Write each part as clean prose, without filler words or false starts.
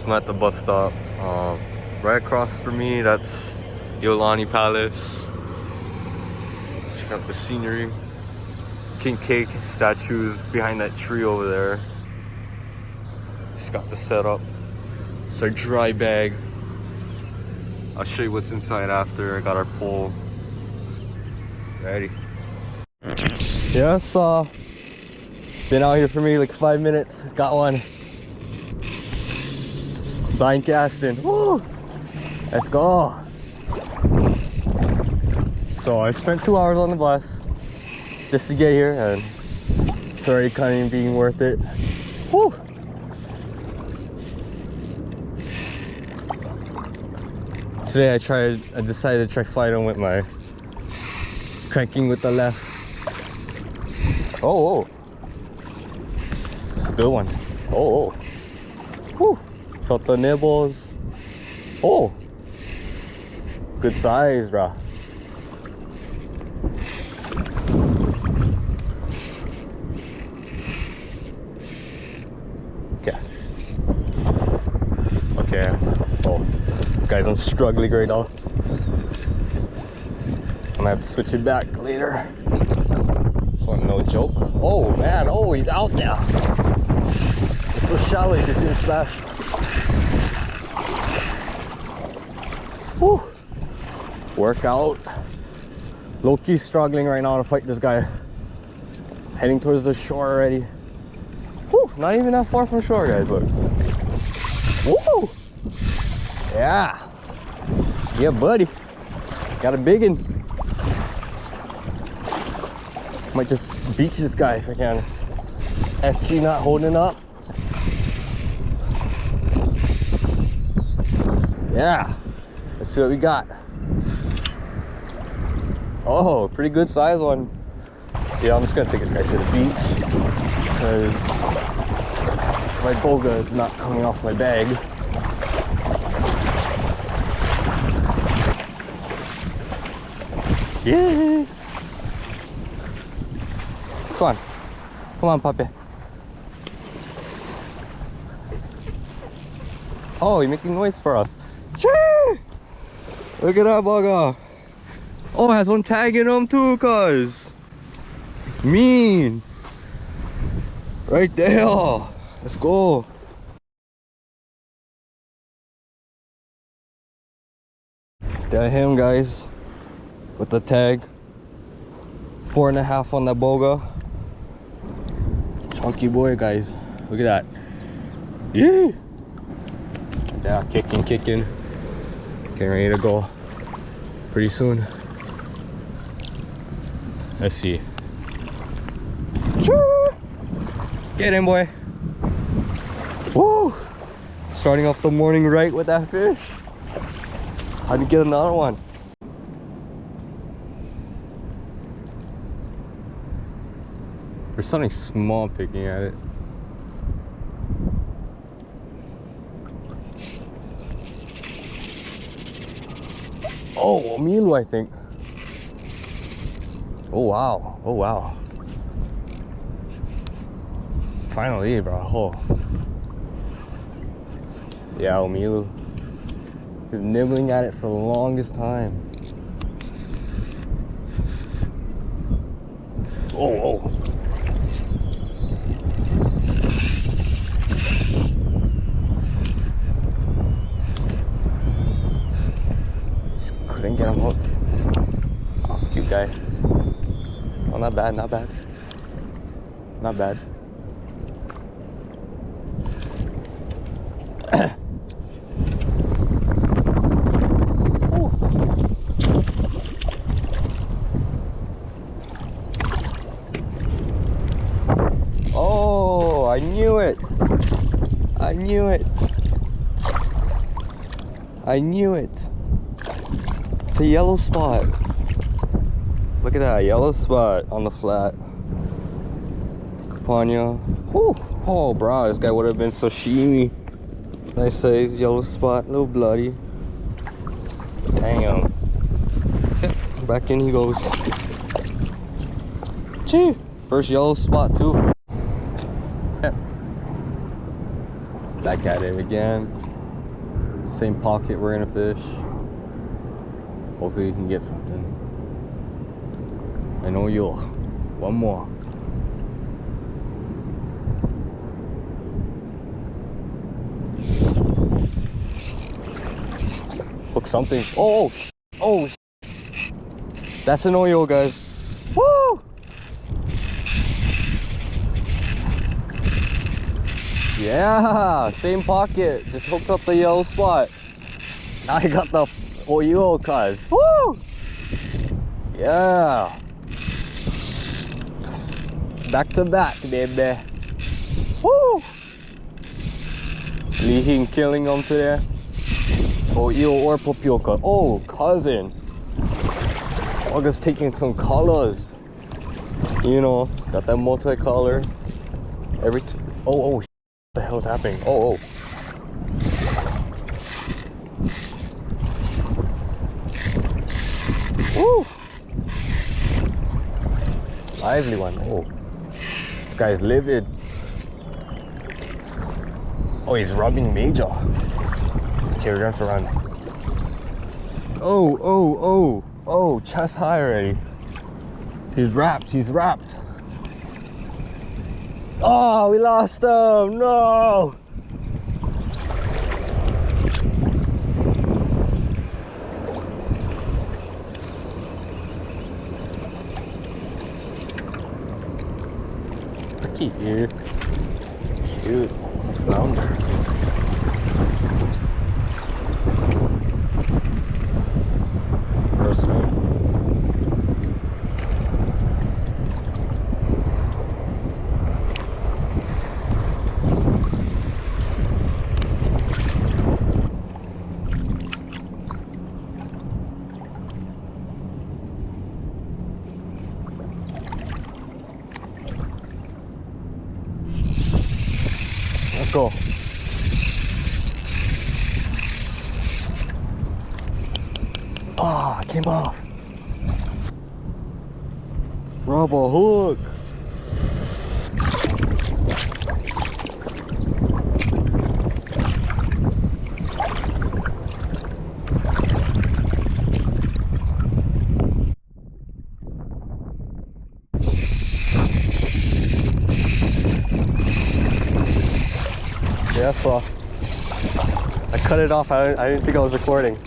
I'm at the bus stop. Right across from me, that's Yolani Palace. Check out the scenery. King Cake statues behind that tree over there. Just got the setup. It's our dry bag. I'll show you what's inside after. I got our pole. Ready. Yeah, so been out here for me like 5 minutes. Got one. Blind casting. Woo! Let's go. So I spent 2 hours on the bus just to get here, and it's already kind of being worth it. Woo! Today I decided to try fighting with my cranking with the left. Oh, it's a good one. Oh, woo! Felt the nibbles. Oh, good size, brah. Okay. Oh, guys, I'm struggling right now. I'm gonna have to switch it back later. This one, no joke. Oh man, oh, he's out there. It's so shallow, you can see him splash. Woo! Workout. Low-key struggling right now to fight this guy. Heading towards the shore already. Woo! Not even that far from shore, guys, look. Woo! Yeah! Yeah, buddy. Got a biggin. Might just beach this guy if I can. FG not holding up. Yeah. Let's see what we got. Oh, pretty good size one. Yeah, I'm just gonna take this guy to the beach because my boga is not coming off my bag. Yeah. Come on, puppy. Oh, he's making noise for us. Chee! Look at that bugger. Oh, it has one tag in him too, cuz. Mean. Right there. Let's go. There him, guys. With the tag. 4.5 on the boga. Chunky boy, guys. Look at that. Yeah. Yeah, kicking. Getting ready to go pretty soon. Let's see. Get in, boy. Woo! Starting off the morning right with that fish. How'd you get another one? There's something small picking at it. Oh, a Milu, I think. Oh wow, oh wow. Finally, bro. Oh. Yeah, Omilu. He was nibbling at it for the longest time. Oh. Just couldn't get him hooked. Oh, cute guy. Oh, not bad. Oh, I knew it. It's a yellow spot. Look at that yellow spot on the flat. Capania. Oh, bro, this guy would have been sashimi. Nice size yellow spot, a little bloody. Damn. Okay, back in he goes. Gee, first yellow spot too. Back at it again. Same pocket we're gonna fish. Hopefully we can get something. I know you'll. One more. Hook something. Oh, oh, that's an oil, guys. Woo! Yeah, same pocket. Just hooked up the yellow spot. Now I got the oil, cuz. Woo! Yeah. Back to back, baby. Woo! Leaking killing them today. Oil or popioka. Oh, cousin. August taking some colors. You know, got that multicolor. Oh, what the hell's happening? Oh. Woo! Lively one. Oh, this guy's livid. Oh, he's rubbing major. Okay, we're gonna have to run. Oh, chest high already. He's wrapped. Oh, we lost him, no! Looky here. Cute flounder. First night. Let's go. Ah, came off. Rubber hook. Yeah, so I cut it off. I didn't think I was recording.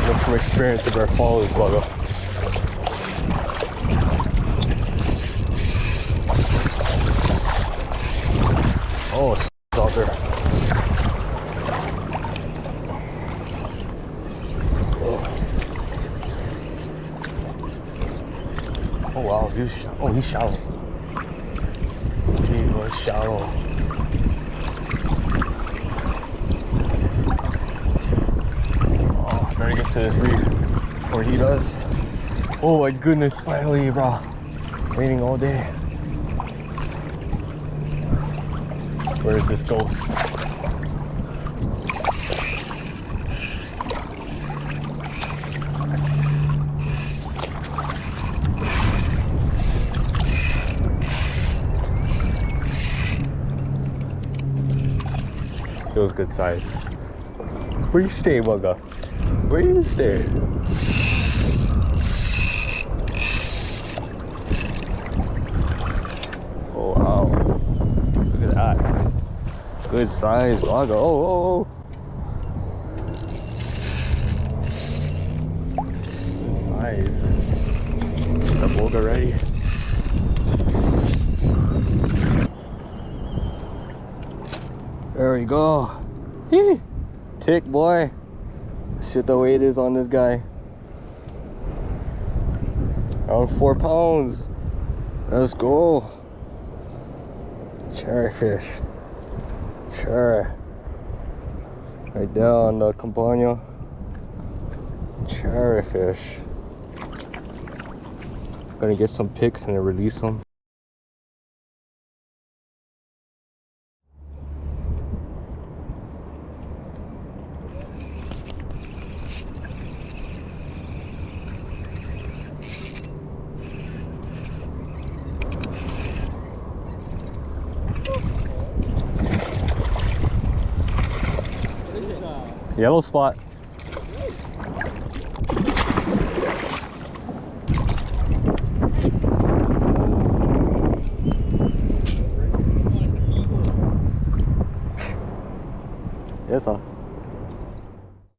Look from experience of our followers, bugger. Oh, it's out there. Oh wow, he's shallow. He was shallow. Oh, better get to this reef before he does. Oh my goodness, finally, bro. Raining all day. Where is this ghost? Feels good size. Where you stay, Bugga? Where you stay? Oh wow. Look at that. Good size, Bugga. Oh. Good size. Is that Bugga ready? There we go. Tick, boy. See what the weight is on this guy. Around 4 pounds. Let's go. Cherry fish. Cherry. Right there on the campana. Cherry fish. Gonna get some pics and then release them. Yellow spot. Yes, sir.